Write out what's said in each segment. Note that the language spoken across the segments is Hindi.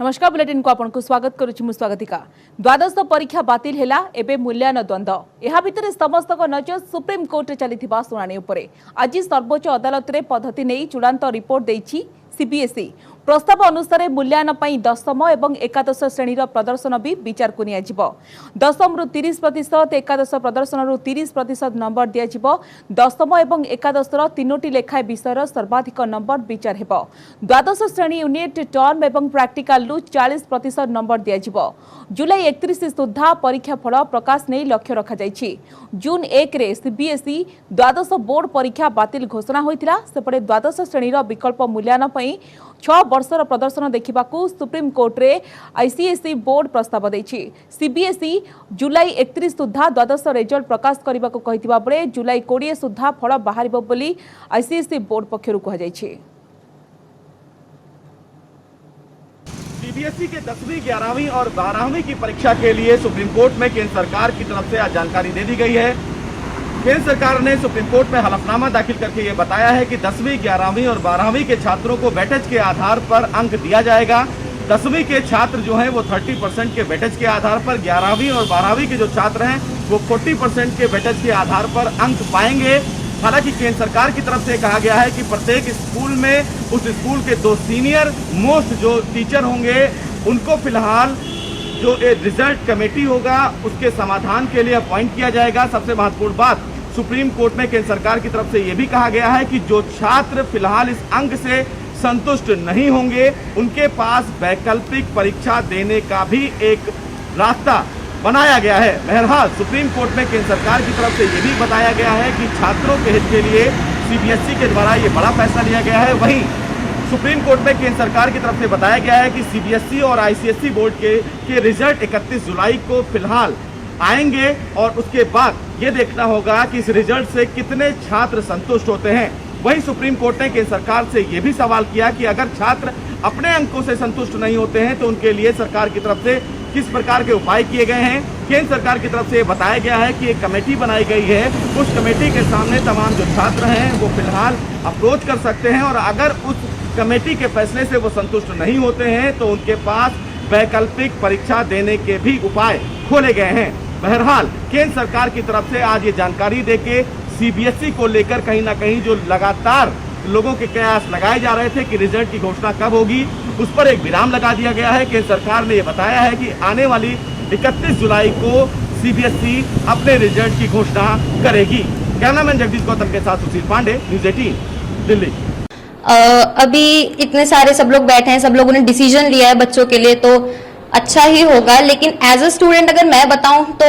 नमस्कार बुलेटिन को आपन को स्वागत करुछि मु स्वागतिका। द्वादश परीक्षा बातिल हेला एबे मूल्यांकन द्वंद्व एहा भितरे समस्त नजर सुप्रीम कोर्ट रे चलिथिबा सुनानी उपरे। आज सर्वोच्च अदालत रे पद्धति नै चूड़ांत रिपोर्ट दैछि सीबीएसई। प्रस्ताव अनुसार मूल्यांकन पई दशम एवं एकादश श्रेणीर प्रदर्शन भी विचार को निया जिवो। दशम रु 30%, एकादश प्रदर्शन रु 30% नंबर दिया जिवो। दशम एवं एकादश तीनोटी लेखाए विषय सर्वाधिक नंबर विचार हेबो। द्वादश श्रेणी यूनिट टर्म एवं प्रैक्टिकल रु 40% नंबर दिया जिवो। जुलाई 31 सुधा परीक्षा फल प्रकाश नहीं लक्ष्य रखा जायछि। जून 1 रे सीबीएसई द्वादश बोर्ड परीक्षा बातिल घोषणा होइतिला। सेपटे द्वादश श्रेणीर विकल्प मूल्यांकन पई 6 वर्षर प्रदर्शन देखिबाकू सुप्रीम कोर्ट रे आईसीएसई बोर्ड प्रस्ताव दैछि। सीबीएसई जुलाई 31 सुधा द्वादश रिजल्ट प्रकाश करबाकू कहितिबा बेले जुलाई 20 सुधा फल बाहरिबो बोली आईसीएसई बोर्ड पक्षरु कहा जायछि। सीबीएसई के 10वीं, 11वीं और 12वीं की परीक्षा के लिए सुप्रीम कोर्ट में केंद्र सरकार की तरफ से आज जानकारी दे दी गई है। केंद्र सरकार ने सुप्रीम कोर्ट में हलफनामा दाखिल करके ये बताया है कि 10वीं, 11वीं और 12वीं के छात्रों को वेटेज के आधार पर अंक दिया जाएगा। 10वीं के छात्र जो हैं वो 30% के वेटेज के आधार पर, 11वीं और 12वीं के जो छात्र हैं वो 40% के वेटेज के आधार पर अंक पाएंगे। हालांकि केंद्र सरकार की तरफ से कहा गया है कि प्रत्येक स्कूल में उस स्कूल के 2 सीनियर मोस्ट जो टीचर होंगे उनको फिलहाल जो रिजल्ट कमेटी होगा उसके समाधान के लिए अपॉइंट किया जाएगा। सबसे महत्वपूर्ण बात, सुप्रीम कोर्ट में केंद्र सरकार की तरफ से यह भी कहा गया है कि जो छात्र फिलहाल इस अंक से संतुष्ट नहीं होंगे उनके पास वैकल्पिक परीक्षा देने का भी एक रास्ता बनाया गया है। बहरहाल सुप्रीम कोर्ट में केंद्र सरकार की तरफ से यह भी बताया गया है कि छात्रों के हित के लिए सीबीएसई के द्वारा ये बड़ा फैसला लिया गया है। वहीं सुप्रीम कोर्ट में केंद्र सरकार की तरफ से बताया गया है कि सीबीएसई और आईसीएसई बोर्ड के रिजल्ट 31 जुलाई को फिलहाल आएंगे और उसके बाद ये देखना होगा कि इस रिजल्ट से कितने छात्र संतुष्ट होते हैं। वहीं सुप्रीम कोर्ट ने केंद्र सरकार से यह भी सवाल किया कि अगर छात्र अपने अंकों से संतुष्ट नहीं होते हैं तो उनके लिए सरकार की तरफ से किस प्रकार के उपाय किए गए हैं। केंद्र सरकार की तरफ से बताया गया है कि एक कमेटी बनाई गई है। उस कमेटी के सामने तमाम जो छात्र हैं वो फिलहाल अप्रोच कर सकते हैं और अगर उस कमेटी के फैसले से वो संतुष्ट नहीं होते हैं तो उनके पास वैकल्पिक परीक्षा देने के भी उपाय खोले गए हैं। बहरहाल केंद्र सरकार की तरफ से आज ये जानकारी देके सीबीएसई को लेकर कहीं ना कहीं जो लगातार लोगों के कयास लगाए जा रहे थे कि रिजल्ट की घोषणा कब होगी, उस पर एक विराम लगा दिया गया है। केंद्र सरकार ने यह बताया है कि आने वाली 31 जुलाई को सीबीएसई अपने रिजल्ट की घोषणा करेगी। कैमरामैन जगदीश गौतम के साथ सुशील पांडे, न्यूज़ 18 दिल्ली। अभी इतने सारे सब लोग बैठे हैं, सब लोगों ने डिसीजन लिया है बच्चों के लिए, तो अच्छा ही होगा। लेकिन एज अ स्टूडेंट अगर मैं बताऊं तो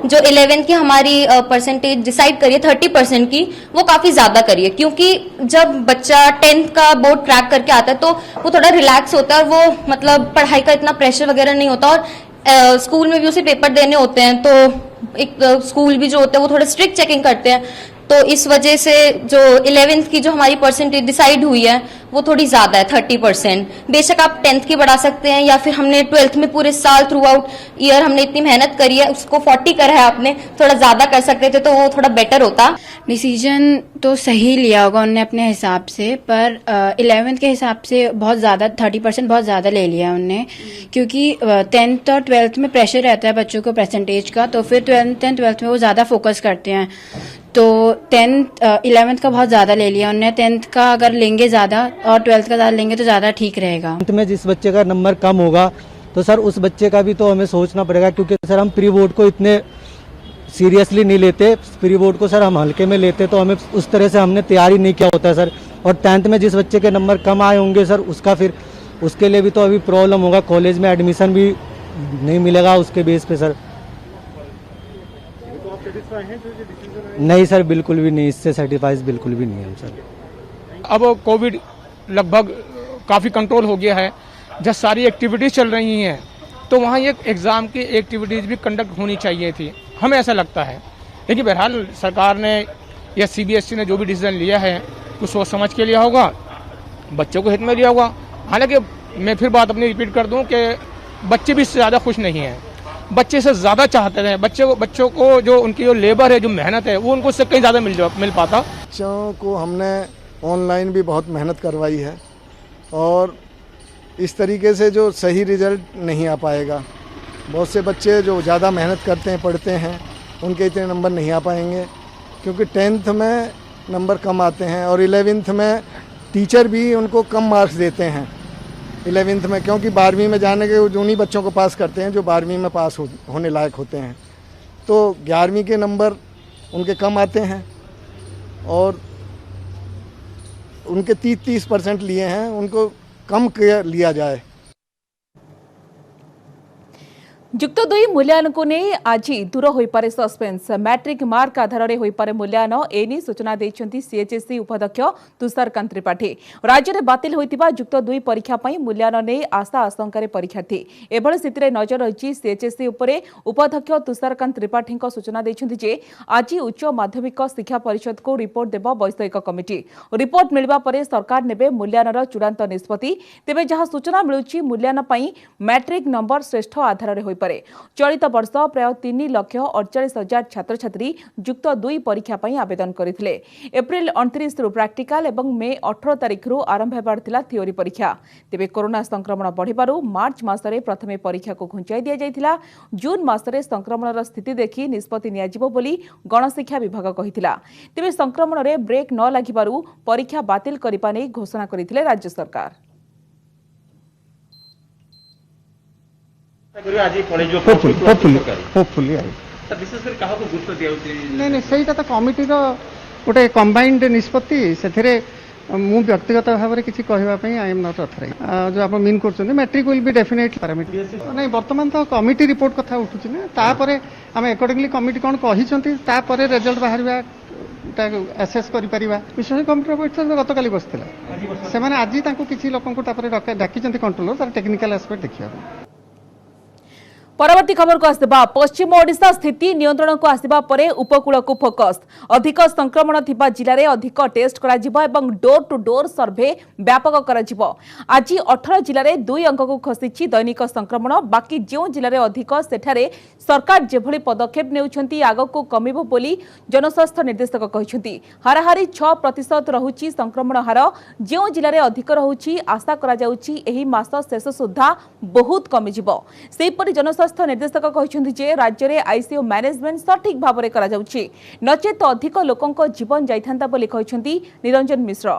जो 11th की हमारी परसेंटेज डिसाइड करिए 30% की, वो काफी ज्यादा करिए, क्योंकि जब बच्चा 10th का बोर्ड क्रैक करके आता है तो वो थोड़ा रिलैक्स होता है और वो मतलब पढ़ाई का इतना प्रेशर वगैरह नहीं होता। और स्कूल में भी उसे पेपर देने होते हैं तो एक स्कूल भी जो होते हैं वो थोड़ा स्ट्रिक्ट चेकिंग करते हैं। तो इस वजह से जो 11th की जो हमारी परसेंटेज डिसाइड हुई है वो थोड़ी ज्यादा है, 30%। बेशक आप 10th की बढ़ा सकते हैं या फिर हमने 12th में पूरे साल थ्रू आउट ईयर हमने इतनी मेहनत करी है उसको 40 करा है, आपने थोड़ा ज्यादा कर सकते थे तो वो थोड़ा बेटर होता। डिसीजन तो सही लिया होगा उनने अपने हिसाब से, पर 11th के हिसाब से बहुत ज्यादा 30% बहुत ज्यादा ले लिया उनने, क्योंकि 10th और 12th में प्रेशर रहता है बच्चों को परसेंटेज का, तो फिर 12th एंड 12th में वो ज्यादा फोकस करते हैं। तो 11th का बहुत ज्यादा ले लिया उन्होंने। 10th का अगर लेंगे ज्यादा और 12th का ज्यादा लेंगे तो ज्यादा ठीक रहेगा। 10th में जिस बच्चे का नंबर कम होगा तो सर उस बच्चे का भी तो हमें सोचना पड़ेगा, क्योंकि सर हम प्री बोर्ड को इतने सीरियसली नहीं लेते। प्री बोर्ड को सर हम हल्के में लेते, तो हमें उस तरह से हमने तैयारी नहीं किया होता है सर। और 10th में जिस बच्चे के नंबर कम आए होंगे सर उसका फिर उसके लिए भी तो अभी प्रॉब्लम होगा, कॉलेज में एडमिशन भी नहीं मिलेगा उसके बेस पे सर। नहीं सर, बिल्कुल भी नहीं, इससे सेटिस्फाइड बिल्कुल भी नहीं है सर। अब कोविड लगभग काफ़ी कंट्रोल हो गया है, जब सारी एक्टिविटीज़ चल रही हैं तो वहाँ ये एग्ज़ाम की एक्टिविटीज़ भी कंडक्ट होनी चाहिए थी, हमें ऐसा लगता है। लेकिन बहरहाल सरकार ने या सीबीएसई ने जो भी डिसीजन लिया है कुछ सोच समझ के लिया होगा, बच्चों को हित में लिया होगा। हालांकि मैं फिर बात अपनी रिपीट कर दूं कि बच्चे भी इससे ज़्यादा खुश नहीं हैं, बच्चे से ज़्यादा चाहते हैं। बच्चों को जो उनकी जो लेबर है, जो मेहनत है, वो उनको उससे कहीं ज़्यादा मिल पाता। बच्चों को हमने ऑनलाइन भी बहुत मेहनत करवाई है और इस तरीके से जो सही रिजल्ट नहीं आ पाएगा। बहुत से बच्चे जो ज़्यादा मेहनत करते हैं, पढ़ते हैं, उनके इतने नंबर नहीं आ पाएंगे, क्योंकि 10th में नंबर कम आते हैं और 11th में टीचर भी उनको कम मार्क्स देते हैं 11th में, क्योंकि 12वीं में जाने के उन्हीं बच्चों को पास करते हैं जो 12वीं में पास होने लायक होते हैं। तो 11वीं के नंबर उनके कम आते हैं और उनके 30% लिए हैं, उनको कम लिया जाए। जुक्त 2 मूल्यांकन को नहीं आज दूर हो पारे सस्पेंस। मैट्रिक मार्क आधार में हो पारे मूल्यांकन एनी सूचना देछंती सीएचएससी उपाध्यक्ष तुषारकांत त्रिपाठी। राज्य में बातिल होइतिबा जुक्त 2 परीक्षा पई मूल्यांकन ने आशा आशंका परीक्षार्थी एभଳି स्थिति नजर रही सीएचएससी उपरे उपाध्यक्ष तुषारकांत त्रिपाठी सूचना देछंती जे आज उच्च माध्यमिक शिक्षा परिषद को रिपोर्ट देबा वैषयिक कमिटी। रिपोर्ट मिलवा परे सरकार नेबे मूल्यांकन चूड़ांत निष्पत्ति। तेबे जहां सूचना मिलुची मूल्यांकन पई मैट्रिक नंबर श्रेष्ठ आधार में चलित वर्ष प्राय 3,48,000 छात्र छात्री जुक्त 2 परीक्षा पई आवेदन करथिले। एप्रिल 29 रु प्रैक्टिकल एवं मे 18 तारिख रु आरंभ हेबार थिला थियोरी परीक्षा। तेबे कोरोना संक्रमण बढ़िबारु मार्च मासरे प्रथमे परीक्षा को घुंचाई दिया जायथिला। जून मासरे संक्रमणर स्थिति देखि निष्पत्ति नियाजिबो बोली गणशिक्षा विभाग कहिथिला। तेबे संक्रमण रे ब्रेक न लागिबारु परीक्षा बातिल करिपा नै घोषणा करथिले राज्य सरकार। होपफुली विशेष कर कहा को गुरुत्व दिया नहीं सहीटा तो कमिटी गोटे कंबाइंड निष्पत्ति से मु व्यक्तिगत भाव में किसी कहवाई आई एम नॉट अथराइज जो आप मीन कर matric will be definitely parameter नहीं बर्तमान तो कमिटी रिपोर्ट कथा उठुची ना तापर आम अकॉर्डिंगली कमिटी कौन कही रिजल्ट बाहर एसेस कर विशेष कमिटी बैठ गत काली बसला से आज किसी लोक डाकी कंट्रोलर टेक्निकल एस्पेक्ट देखा। परवर्ती खबर को आसवा पश्चिम ओडिशा स्थिति नियंत्रण को आसवा परे उपकूल को फोकस। अधिक संक्रमण थिबा जिले में अधिक टेस्ट करा डोर टू डोर सर्वे व्यापक करा। आज 18 जिले में 2 अंक को खसी दैनिक संक्रमण। बाकी जो जिले में अधिक सेठारे सरकार जेभली पदक्षेप नेउछंती आगको कमिबो बोली जनस्वास्थ्य निर्देशक कहछंती। हाराहारी 6% रहुची संक्रमण हार। जो जिले में अधिक रहुची आशा करा जाउची एही मास शेष सुद्धा बहुत कमि जिवो। सेपरि जनस्वास्थ्य निर्देशक कहछंती जे राज्य में आईसीयू मैनेजमेंट सठिक भाव में करा जाउची नचेत अधिक लोकंक जीवन जाइथांता बोली कहछंती निरंजन मिश्र।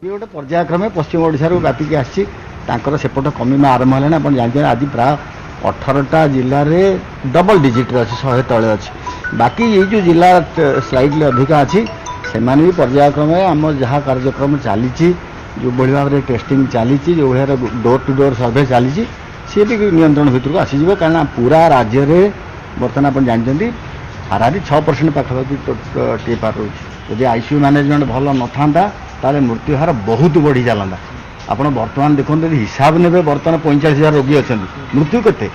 गोटे पर्यायक्रमे पश्चिम ओडिशा व्यापिक आसपट कमिमा आरंभ है। आप जानते हैं आज प्राय 18टा जिले में डबल डिजिट अच्छी 100 तले अच्छी। बाकी ये जो जिला स्लाइडली अधिक अच्छी से भी पर्यायक्रमे आम जहाँ कार्यक्रम चली जो भाव में टेस्टिंग चली जो भाई डोर टू डोर सर्वे चली सी भी नियंत्रण भितर को आसीज कारण पूरा राज्य में बर्तमान आप जानते हाराहारी 6% पाखापाखि टीपार रोज। जब आईसीयू मैनेजमेंट भल न था ताले मृत्यु हार बहुत बढ़ी चलता। आपड़ बर्तमान देखते हिसाब ने बर्तमान 45,000 रोगी अच्छा मृत्यु केते।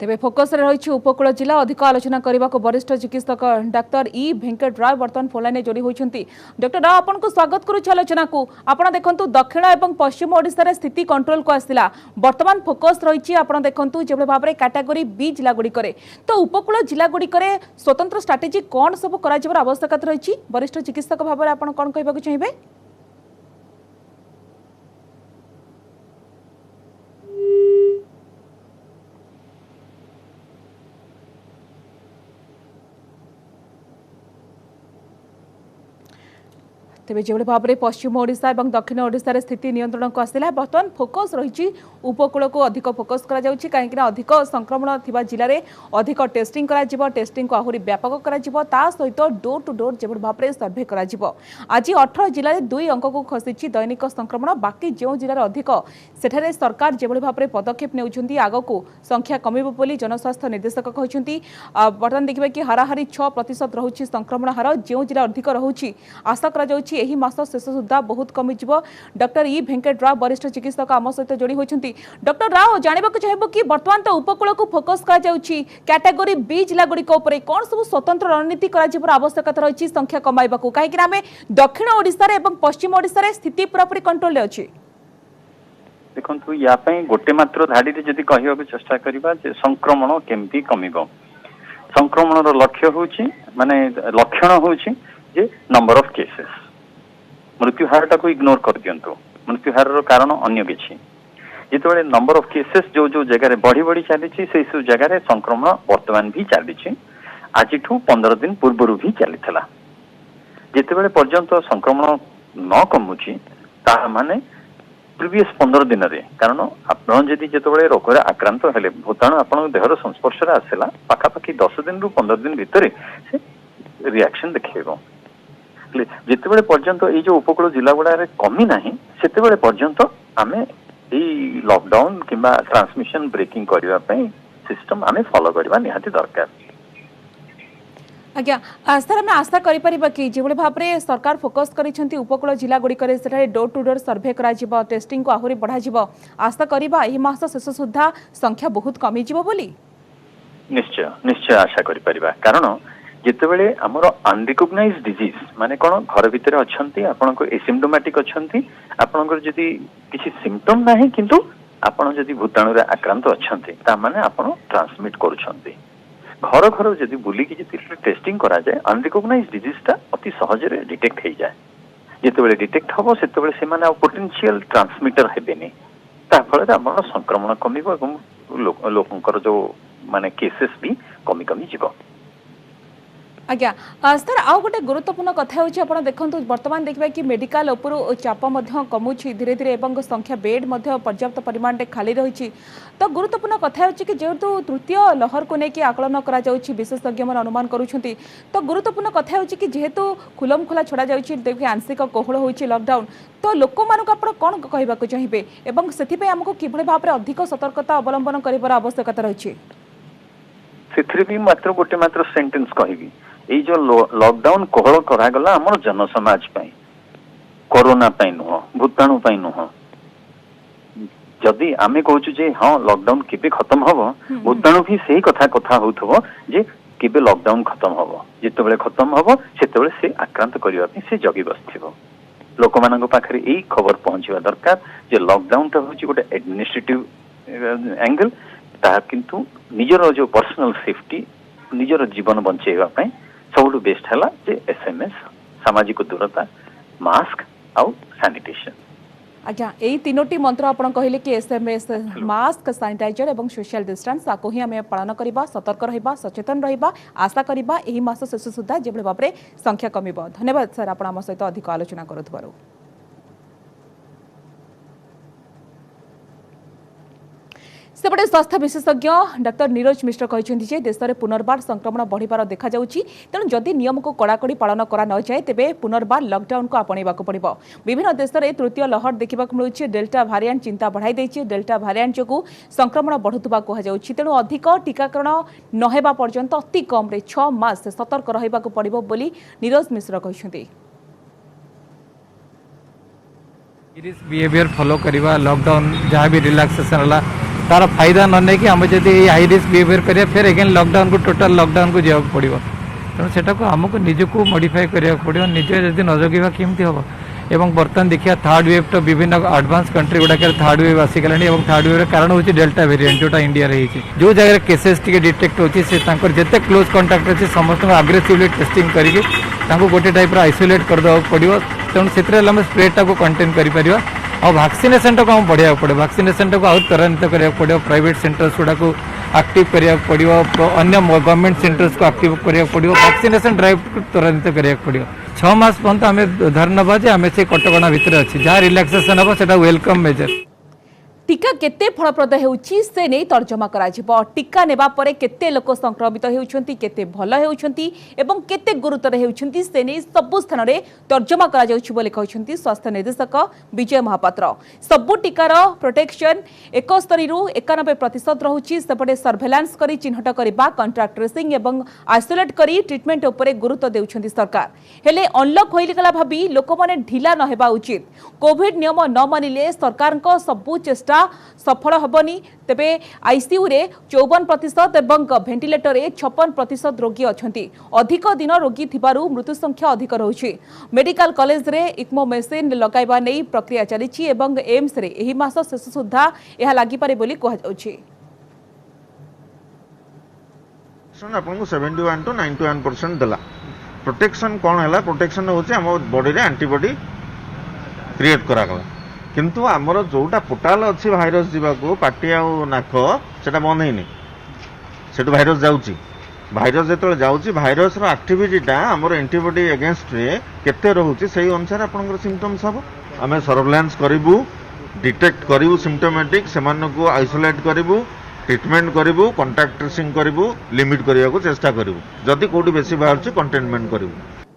तेबे फोकस रे रही उपकूल जिला अधिक आलोचना करने को वरिष्ठ चिकित्सक डाक्टर ई वेंकट राय बर्तमान फोन जोड़ी होती। डॉक्टर राव आपन को स्वागत करुच्छ आलोचना को। आपन देखंतु दक्षिण एवं पश्चिम ओडिशा रे स्थिति कंट्रोल को आसला बर्तमान फोकस रही आपन देखंतु जे भाव में कैटेगरी बी जिला गुडी करे तो उपकूल जिला गुडी करे स्वतंत्र स्ट्रेटेजी कौन सब करा जबर आवश्यकता रही वरिष्ठ चिकित्सक भाव में आपन कोन कहबा चाहिए? तेज जो भाव में पश्चिम ओडिशा और दक्षिण ओडिशा स्थिति नियंत्रण को आसला बर्तमान फोकस रही उपकूल को अधिक फोकस करा कहीं अधिक संक्रमण थिबा जिले में अधिक टेस्टिंग करा टेस्टिंग को आहरी व्यापक करा सहित डोर टू डोर जो भाव में सर्वे करा। आज 18 जिले में 2 अंक को खसी दैनिक संक्रमण। बाकी जो जिले में अधिक सेठारे सरकार जो भाव में पदक्षेप नेउछंती आगको संख्या कमिबो बोली जनस्वास्थ्य निर्देशक कहछंती। बर्तमान देखिबा कि हाराहारी 6% रहुची संक्रमण हार। जो जिला अधिक रहुची आशा करा जाउची एही मास शेष सुधा बहुत कमि जिवो। डॉक्टर ई वेंकट राव वरिष्ठ चिकित्सक आम सहित जोड़ी होती। डॉक्टर राव जानवा चाहिए कि बर्तमान तो उपकूल को फोकस कैटेगरी बी जिला गुड़िक कौन सब स्वतंत्र रणनीति आवश्यकता रही संख्या कमाइबा कहीं दक्षिण ओडिशा और पश्चिम ओडिशा स्थिति पूरापूरी कंट्रोल अच्छी। देखो या गोटे मात्र धाड़ी जदि कहवाक चेष्टा करवा संक्रमण केमती कमिब संक्रमण लक्ष्य हूँ माने लक्षण हूँ जे नंबर ऑफ केसेस मृत्यु हार टाक इग्नोर कर दिंतु मृत्यु हार कारण अन्य किसी जिते नंबर ऑफ केसेस जो जो जगह बढ़ी बढ़ी चली से सब जगह संक्रमण वर्तमान भी चली आज 15 दिन पूर्वर भी चली जिते पर्यंत संक्रमण न कमुची माने प्रीवियस 15 दिन रे कारण आपण जदि जिते रोग आक्रांत हेले भूताणु आपण देहर संस्पर्श आसला पाखापाखि 10 दिन रु 15 दिन भितर से रिएक्शन देखेबो जिते पर्यंत ये जो उपकूल जिला गुड़ा कमी ना से पर्यंत आमे लॉकडाउन किंबा ट्रांसमिशन ब्रेकिंग करने सिस्टम आमे फॉलो करबा निहाती दरकार। आज्ञा सर आम आशा करिपरिबा कि जे भाव में सरकार फोकस करिसेंती उपकूल जिला गुड़िक डोर टू डोर सर्वे करा टेस्टिंग को आहुरी बढ़ा आशा करबा एही मास शेष सुधा संख्या बहुत कमी जिवो बोली निश्चय निश्चय आशा करिपरिबा कारण जितेबले आमर अनरिकग्नाइज डिजीज माने कौन घर भितर अच्छा आपन एसिम्टोमेटिक अच्छा आपन जदि किसी सिम्पटम ना किंतु आपन जदि भूताणु आक्रांत अच्छा माने आपन ट्रांसमिट करुछंती घर घर जदि बुलिकी टेस्टिंग करा जाए अनरिकग्नाइज डिजीजटा अति सहजरे डिटेक्ट हो जाए जितेबले डिटेक्ट हम से पोटेंशियल ट्रांसमिटर हेबेनी फल आम संक्रमण कमिब और लोकंकर जो माने केसेस भी कमी कमी जीव। आज्ञा सर आउ गोटे गुरुत्वपूर्ण कथा होची आपण देखंतु वर्तमान देखबा कि मेडिकल उपरु चाप मध्य कमुची धीरे धीरे एवं संख्या बेड मध्य पर्याप्त परिमाण रे खाली रहिची तो गुरुत्वपूर्ण कथा होची कि जेहेतु तृतीय लहर को नेकी आकलन करा जाउची विशेषज्ञ मन अनुमान करूछंती तो गुरुत्वपूर्ण कथा होची कि जेहेतु खुलम खुला छडा जाउची देखि आंशिक कोहळ होईची लॉकडाउन तो लोक मानक आपण कोन कहबा को चाहिबे एवं सेति पे हमको किभळे भाव रे अधिक सतर्कता अवलंबन करिवर आवश्यकता रहिची सेथि भी मात्र गोटे मात्र सेंटेंस कहबी ये जो लॉकडाउन कोहल करागला आम जनसमाज कोरोना नुह भूताणु नुह जदि आमे कहूँ जे हाँ लॉकडाउन केबे खत्म हम भूताणु भी सही कथा कथा होथबो जे केबे लॉकडाउन खत्म हम जितेबले खत्म हम सेतेबले से आक्रांत करने से जगी बसथिबो लोक मानक पाखरे यही खबर पहुंचवा दरकार जे लॉकडाउन टा होची गोटे एडमिनिस्ट्रेटिव एंगल ता किंतु निजर जो पर्सनल सेफ्टी निजर जीवन बंचेवा पई सबुठु बेस्ट है जे एसएमएस सामाजिक दूरता मास्क आउ सैनिटेशन। अच्छा यही तीनोटी मंत्र आपण कहले कि एसएमएस मास्क सैनिटाइजर एवं सोशल डिस्टेंस आको ही आम पालन करबा सतर्क रहिबा सचेतन रहिबा आशा करबा एही मास शेष सुधा जेभଳି भाबरे संख्या कमिबो। धन्यवाद सर आपण आम सहित अधिक आलोचना करुथबारु। सेपटे स्वास्थ्य विशेषज्ञ डॉक्टर नीरज मिश्र कहते देश में पुनर्बार संक्रमण बढ़िबार देखा जाउछि तेणु जदि नियम को कड़ाकड़ी पालन करा न जाए तेबे पुनर्बार लॉकडाउन को आपणेबाक पड़िबो। विभिन्न देश में तृतीय लहर देखा मिलुछि डेल्टा भारिएंट चिंता बढ़ाई देछि डेल्टा भारिएंट जोगु संक्रमण बढ़ुतबा कहा जाउछि तेणु अधिक टीकाकरण न हेबा पर्यंत अति कम रे 6 मास सतर्क रहिबाक पड़िबो बोली नीरज मिश्र कहछन्ती। बिहेवियर फॉलो करवा लॉकडाउन जहाँ भी रिलैक्सेशन होला तार फायदा न नहीं कि आम जब हाई रिस्क बिहेवियर करिया फिर अगेन लॉकडाउन को टोटल लॉकडाउन को जावाक पड़ो तेणु सेटा को आमको निजको मॉडिफाई करिया पड़ो निजे जदि न जगिबा केमती हम एवं बर्तमान देखिए थर्ड वेव तो विभिन्न एडवांस कंट्री गुड़ाक थर्ड वेव आसीगला थर्ड वेव कारण हूँ डेल्टा वेरिएंट जोटा इंडिया रही जो जगह केसेस टी डिटेक्ट होती जिते क्लोज कंटाक्ट अच्छे समस्त आग्रेसिवली टेस्टिंग करके गोटे टाइप आइसोलेट करदे पड़ो तेणु से स्प्रेड टाक कंटेन कर और वैक्सीनेशन टाक बढ़िया पड़ो वैक्सीनेशन टाक आउट त्वरान्वित करा पड़ो प्राइवेट सेंटर्स गुड़ाक एक्टिव करा पड़ो अन्य गवर्नमेंट सेंटर्स को एक्टिव करा पड़ो वैक्सीनेशन ड्राइव को त्वरान्वित करा पड़ो 6 मास पर्यंत आम धर नवा जे आम से कटकणा भितर अच्छी जहाँ रिलैक्सेशन हम से वेलकम मेजर। टीका केते फलप्रद हेउछि से नहीं तर्जमा करा जिवो टीका नेबा परे केते लोक संक्रमित हेउछंती केते भल हेउछंती एवं केते गुरुतर हेउछंती से नहीं सब स्थान रे तर्जमा करा जाउछि बोले कहछंती स्वास्थ्य निर्देशक विजय महापात्र। सबु टीकार प्रोटेक्शन 71 रु 91% रहुछि सेपटे सर्वेलांस करी चिन्हट करबा कॉन्ट्रैक्ट ट्रेसिंग एवं आइसोलेट करी ट्रीटमेंट उपरे गुरुत्व देउछंती सरकार हेले अनलॉक होइगला भाबी लोक माने ढिला न हेबा उचित कोविड नियम न मानिले सरकार को सबु चेष्टा सेटा सफल हेबनी तेबे आईसीयू रे 54% एवं भेंटिलेटर रे 56% रोगी अछंती अधिक दिन रोगी थिबारु मृत्यु संख्या अधिक रहुछि मेडिकल कॉलेज रे इक्मो मेसिन लगाइबा नै प्रक्रिया चलिछि एवं एम्स रे एही मास शेष सुद्धा एहा लागि पारे बोली कहै जाउछि आपको 71 to 91% देला प्रोटेक्शन कौन है प्रोटेक्शन होची हम बॉडी रे एंटीबॉडी क्रिएट करा गला किंतु हमर जोटा पोर्टल अछि भाइरस जीवा को पाटी आ नाक सेटा बंद हेनी सेटु भाइरस जाउची भाइरस जेतले जाउची भाइरस रो एक्टिविटीटा हमर एंटीबॉडी अगेंस्ट रे केते रहउची सेही अनुसार आपनकर सिम्पटम्स हबो हमें सर्वेलेंस करिवु डिटेक्ट करिवु सिम्पटोमेटिक सेमान को आइसोलेट करिवु ट्रीटमेंट करिवु कांटेक्ट ट्रेसिंग करिवु लिमिट करिया को चेष्टा करिवु जदि कोठी बेसी बाहरची कंटेनमेंट करिवु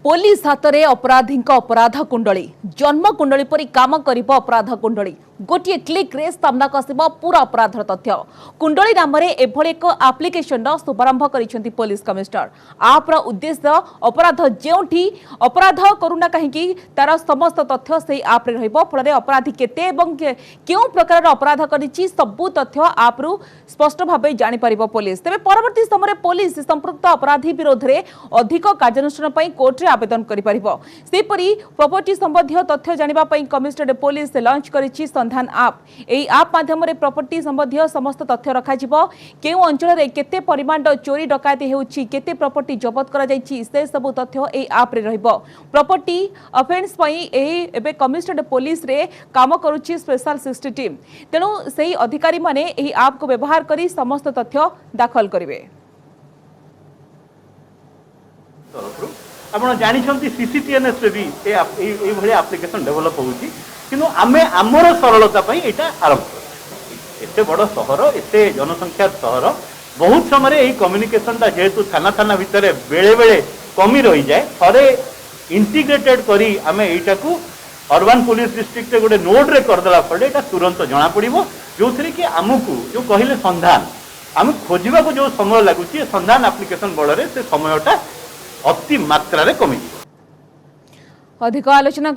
पुलिस हाथ में अपराधी अपराध कुंडली जन्म कुंडली परी काम करिबो अपराध कुंडली गोटे क्लिक रे सामना आसिबो पूरा अपराध तथ्य कुंडली नाम रे एभली एक एप्लिकेशन शुभारंभ करिसेंती पुलिस कमिश्नर आप उद्देश्य अपराध जेउठी अपराध करूना कहीं तार समस्त तथ्य से आप रे रहइबो फल अपराधी केते एवं केउ प्रकार अपराध करिछि सबु तथ्य आप रु स्पष्ट भाबे जानि परिबो पुलिस तबे परवर्ती समय पुलिस संपृक्त अपराधी विरोध रे अधिक कार्यानुष्ठान पई कोर्ट रे आवेदन करि परिबो सेपरि प्रॉपर्टी संबंधी तथ्य जानिबा पई कमिश्नरेट पुलिस लॉन्च करिछि संधान आप एई आप माध्यम रे प्रॉपर्टी संबंधी समस्त तथ्य रखा जिवो केउ अंचल रे केते परिमाण चोरी डकायती हेउछि केते प्रॉपर्टी जब्त करा जायछि से सब तथ्य एई आप रे रहइबो प्रॉपर्टी ऑफेंस पई एई एबे कमिश्नरेट पुलिस रे काम करूछि स्पेशल 60 टीम तेनु सेही अधिकारी माने एई आप को व्यवहार करी समस्त तथ्य दाखल करिवे आपण जानिछंती सीसीटीएनएस रे भी ए भली एप्लिकेशन डेवलप होउची किंतु आमे आमर सरलता पई एटा आरंभ कर एते बड़ शहर एते जनसंख्या शहर बहुत समय एही कम्युनिकेशनटा जेहेतु थाना थाना भितर बेले बेले कमी रही जाए थरे इंटीग्रेटेड करी आमे एटा को अर्बन पुलिस डिस्ट्रिक्ट रे गोटे नोड रे करदेला फले एटा तुरंत जाना पड़िबो जोथरे कि आमुकु जो कहिले संधान आम खोजिबा को जो समय लागुची संधान एप्लिकेशन बଳରେ से समयटा अति मात्रा रे कमी अधिक आलोचना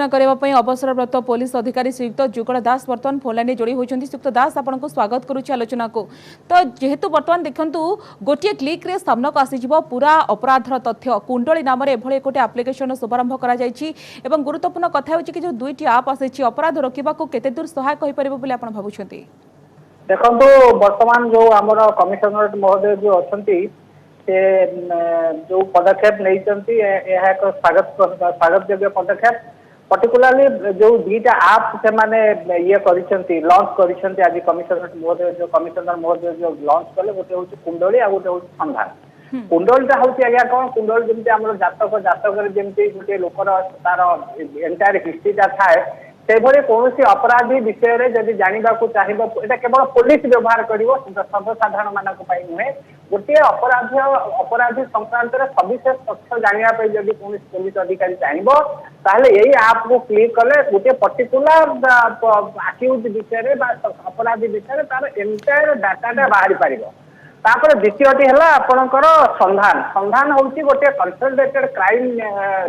करबा पई अवसरप्राप्त पुलिस अधिकारी श्रीयुक्त जुगल दास वर्तमान फोन लाइन जोड़ी होइछंती श्रीयुक्त दास आपनको स्वागत करूछि आलोचना को तो जेहेतु वर्तमान देखंतु गोटिए क्लिक रे सामना को आसी जिवो पूरा अपराध तथ्य कुंडली नाम रे एभले गोटे एप्लिकेशन शुभारंभ करा जायछि एवं गुरुत्वपूर्ण कथा होछि कि जो दुईटी आप आसी अपराध रोकिबा को केते दूर सहायक होई परिबो बोली आपण भाबुछंती देखंतु वर्तमान जो हमर कमिश्नरेट महोदय जो अछंती से जो पदक्षेप नहीं एक स्वागत योग्य पदक्षेप पर्टिकुलरली जो दुईटा आप से माने ये करिसेंती लॉन्च करिसेंती आज कमिश्नरेट महोदय जो कमिश्नर महोदय जो लॉन्च कले गोटे होची कुंडली आ गोटे होची संधान कुंडलीटा होची आज्ञा कोन कुंडली जेमती हमर जातक रे जेमती गोटे लोकर तार एंटायर हिस्ट्रीटा थाए से भले कौन अपराधी विषय रे जदि जानिबा को चाहिबो एटा केवल पुलिस व्यवहार करिवो सर्वसाधारण मानक पई नुहे गोटे अपराधी संक्रांत रे सविशेष तथ्य जानिया पई जदि कौन पुलिस अधिकारी चाहिबो ताहले एई ऐप को क्लिक कले गोटे पर्टिकुलर अक्यूज विषय रे बा अपराधी विषय रे तार एंटायर डाटाटा बाहरी पारिबो तापर द्वितीयटी हला आपनकर संधान होउची गोटे कंसोलिडेटेड क्राइम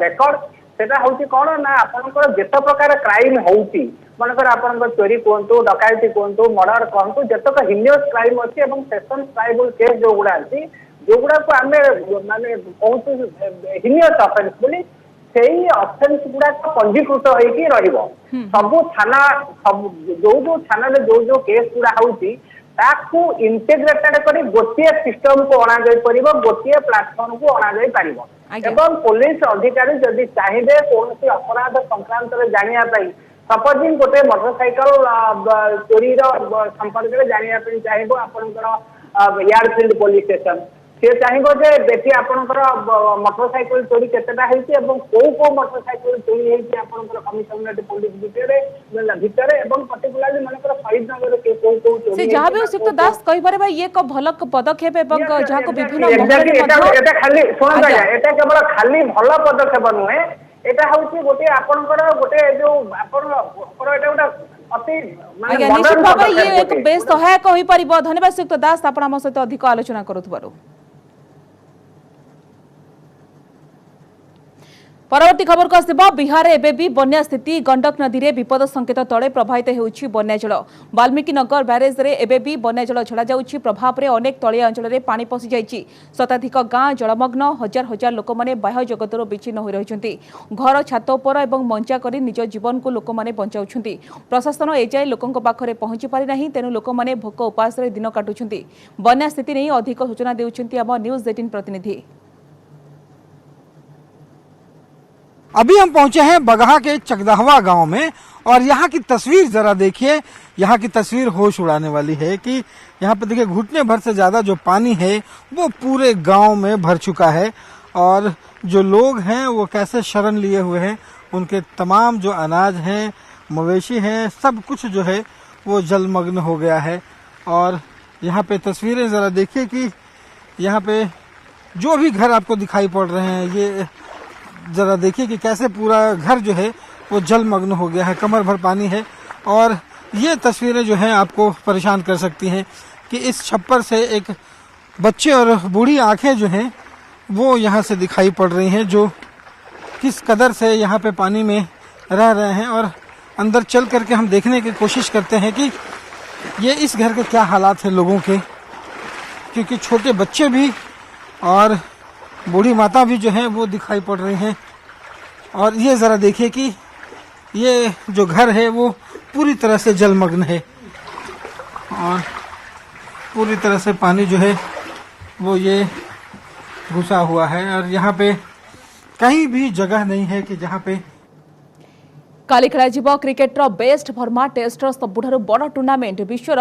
रेकॉर्ड सेटा होउची कोन ना आपनकर जेत प्रकार क्राइम होउची मनकर आपनकर चोरी कोंतु डकायती कोंतु मर्डर कोंतु जतक हिनियस क्राइम अछि एवं सेक्शन ट्राइबल केस जो गुडा अछि जो गुडा को आमे माने कोंतु हिनियस ऑफेंस बोली सेही ऑफेंस गुडा को पंजीकृत होई कि रहइबो सब थाना सब जो थाना ले जो केस गुडा होउची ताकू इंटीग्रेटेड करी गोटिए सिस्टम को अणा जाई परिबो गोटिए प्लेटफॉर्म को अणा जाई परिबो एवं पुलिस अधिकारी जदि चाहिए कौन अपराध संक्रांत जानिया सपोजिंग गोटे मोटरसाइकल चोरी संपर्क में जानिया चाहिए आपंकर एयरफील्ड पुलिस स्टेशन सी चाहिए जे देखिए आपंकर मोटरसाइकल चोरी केतेटा कौ मोटरसाइकल चोरी होती आपंकर कमिशनरेट पुलिस भितर पर्टिकुलरली मनकर शहीद नगर के से जहां भी उसिक्त दास कहि पारे भाई ये एक भल पदक्षेप एवं जहां को विभिन्न एटा खाली सुन एटा केवल खाली भल पदक्षेप नुहे एटा होची गोटे आपनकर गोटे जो आपन एटा गोटे अति माने निश्चित भाव ये एक बेस सहायक होई परिबो धन्यवाद उसिक्त दास आपण हम सहित अधिक आलोचना करूथबारो परवर्ती खबर को आसिबा बिहार एबे भी बन्या स्थिति गंडक नदी रे विपद संकेत तले प्रभावित हेउछि बन्या जल वाल्मीकि नगर ब्यारेज रे एबे भी बन्या जल छड़ा जाउछि प्रभाव रे अनेक तळिया अंचल रे पानी पसि जाइछि शताधिक गां जलमग्न हजार हजार लोक माने बाह्य जगतर विच्छिन्न होई रहिछन्ति घर छात उपर एवं मंचा करी निज जीवन को लोक माने बचाउछन्ति प्रशासन एजाय लोकंक पाखरे पहुंची पारि नाही तेनु लोक माने भोक उपास रे दिन काटुछन्ति बन्या स्थिति नै अधिक सूचना देउछन्ति हम न्यूज 18 प्रतिनिधि। अभी हम पहुंचे हैं बगहा के चकदहवा गांव में और यहाँ की तस्वीर जरा देखिए। यहाँ की तस्वीर होश उड़ाने वाली है कि यहाँ पे देखिए घुटने भर से ज्यादा जो पानी है वो पूरे गांव में भर चुका है और जो लोग हैं वो कैसे शरण लिए हुए हैं, उनके तमाम जो अनाज हैं, मवेशी हैं, सब कुछ जो है वो जलमग्न हो गया है। और यहाँ पे तस्वीरें जरा देखिए कि यहाँ पे जो भी घर आपको दिखाई पड़ रहे हैं, ये जरा देखिए कि कैसे पूरा घर जो है वो जलमग्न हो गया है, कमर भर पानी है। और ये तस्वीरें जो हैं आपको परेशान कर सकती हैं कि इस छप्पर से एक बच्चे और बूढ़ी आंखें जो हैं वो यहाँ से दिखाई पड़ रही हैं, जो किस कदर से यहाँ पे पानी में रह रहे हैं। और अंदर चल करके हम देखने की कोशिश करते हैं कि ये इस घर के क्या हालात हैं लोगों के, क्योंकि छोटे बच्चे भी और बूढ़ी माता भी जो है वो दिखाई पड़ रही हैं। और ये ज़रा देखिए कि ये जो घर है वो पूरी तरह से जलमग्न है और पूरी तरह से पानी जो है वो ये घुसा हुआ है और यहाँ पे कहीं भी जगह नहीं है कि जहाँ पे काली खेल क्रिकेटर बेस्ट फर्मा टेस्टर सबुठारु बड़ टूर्नामेंट विश्वर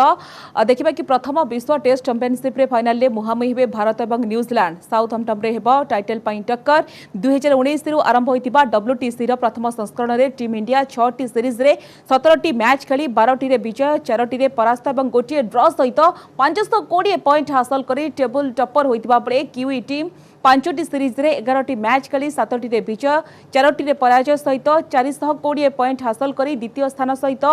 देखा कि प्रथम विश्व टेस्ट चैंपियनशिप रे फाइनल रे मुहांमुही हेबे भारत और न्यूजीलैंड साउथहैम्पटन रे हेबो टाइटल पई टक्कर 2019 रु आरंभ होइतिबा WTC रो प्रथम संस्करण रे टीम इंडिया 6टी सीरीज रे 17टी मैच खेली 12टी रे विजय 4टी रे परास्त और गोटिए ड्रॉ सहित 520 पॉइंट हासिल करी टेबल टॉपर होइतिबा बेले किवी टीम 5टी सीरीज रे 11टी मैच खेली 7टी रे विजय 4टी रे पराजय सहित 420 पॉइंट हासिल करी द्वितीय स्थान सहित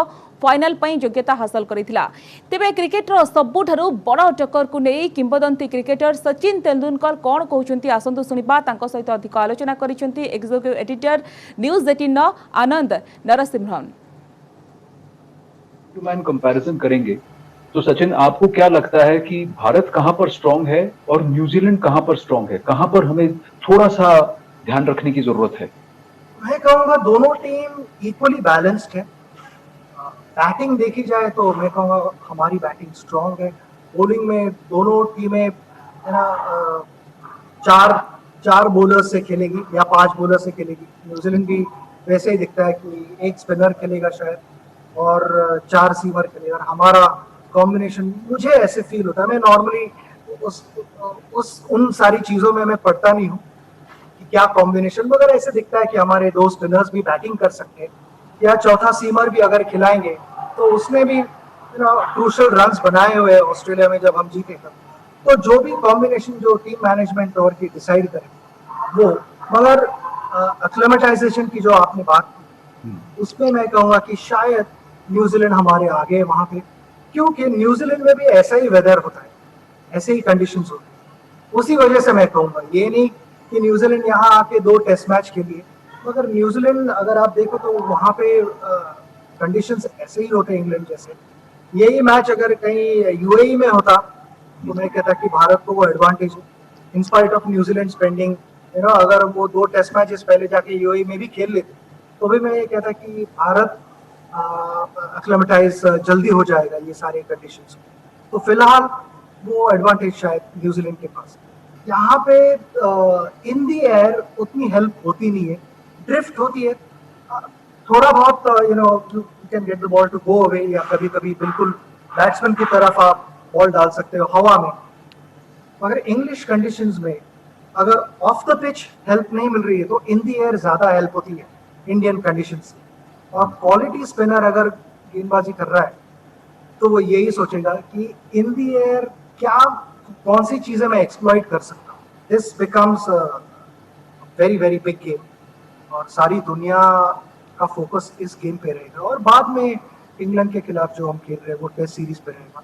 फाइनल पई योग्यता हासिल करिथिला। तेबे क्रिकेटर सबुठारु बड़ टक्कर को नै किंबदंती क्रिकेटर सचिन तेंदुलकर कोन कहउचंती आसंतु सुनिबा तांको सहित अधिक आलोचना करिसंती एग्जीक्यूटिव एडिटर न्यूज 18 आनंद नरसिम्हन। मैन कंपैरिजन करेंगे तो सचिन आपको क्या लगता है कि भारत कहां पर स्ट्रांग है और न्यूजीलैंड कहां पर स्ट्रांग है, कहां पर हमें थोड़ा सा ध्यान रखने की जरूरत है? मैं कहूँगा दोनों टीम इक्वली बैलेंस्ड है। बैटिंग देखी जाए तो मैं कहूँगा हमारी बैटिंग स्ट्रांग है। बॉलिंग में दोनों टीमें है ना चार बॉलर से खेलेगी या 5 बॉलर से खेलेगी। न्यूजीलैंड भी वैसे ही दिखता है कि एक स्पिनर खेलेगा शायद और 4 सीमर खेलेगा। और हमारा कॉम्बिनेशन मुझे ऐसे फील होता है, मैं नॉर्मली उन सारी चीज़ों में मैं पढ़ता नहीं हूँ कि क्या कॉम्बिनेशन, मगर ऐसे दिखता है कि हमारे 2 स्पिनर्स भी बैटिंग कर सकते हैं या चौथा सीमर भी अगर खिलाएंगे तो उसने भी क्रूशल रन्स बनाए हुए ऑस्ट्रेलिया में जब हम जीते तब। तो जो भी कॉम्बिनेशन जो टीम मैनेजमेंट और की डिसाइड करे वो, मगर एक्लेमेटाइजेशन की जो आपने बात की उसमें मैं कहूँगा कि शायद न्यूजीलैंड हमारे आगे है वहाँ पे, क्योंकि न्यूजीलैंड में भी ऐसा ही वेदर होता है, ऐसे ही कंडीशंस होते हैं। उसी वजह से मैं कहूँगा ये नहीं कि न्यूजीलैंड यहाँ आके 2 टेस्ट मैच खेलिए, मगर न्यूजीलैंड अगर आप देखो तो वहाँ पे कंडीशंस ऐसे ही होते हैं इंग्लैंड जैसे। यही मैच अगर कहीं यूएई में होता तो मैं कहता कि भारत को वो एडवांटेज है in spite of New Zealand spending अगर वो 2 टेस्ट मैचेस पहले जाके यूएई में भी खेल लेते तो भी मैं ये कहता कि भारत एक्लेमेटाइज जल्दी हो जाएगा ये सारे कंडीशंस। तो फिलहाल वो एडवांटेज शायद न्यूजीलैंड के पास। यहाँ पे इन दी एयर उतनी हेल्प होती नहीं है, ड्रिफ्ट होती है थोड़ा बहुत, you can get the ball to go away, या कभी कभी बिल्कुल बैट्समैन की तरफ आप बॉल डाल सकते हो हवा में। मगर इंग्लिश कंडीशंस में अगर ऑफ द पिच हेल्प नहीं मिल रही है तो इन दी एयर ज्यादा हेल्प होती है इंडियन कंडीशंस से। और क्वालिटी स्पिनर अगर गेंदबाजी कर रहा है तो वो यही सोचेगा कि इन दी एयर कौन सी चीजें मैं एक्सप्लॉइट कर सकता हूँ। This becomes very very big game और सारी दुनिया का फोकस इस गेम पे रहेगा। और बाद में इंग्लैंड के खिलाफ जो हम खेल रहे हैं वो टेस्ट सीरीज पे रहेगा,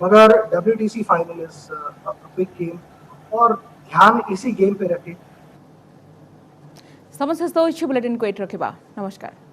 मगर WTC final is big game और ध्यान इसी गेम पे रखें। समस्त बुलेटिन को एट रखा नमस्कार।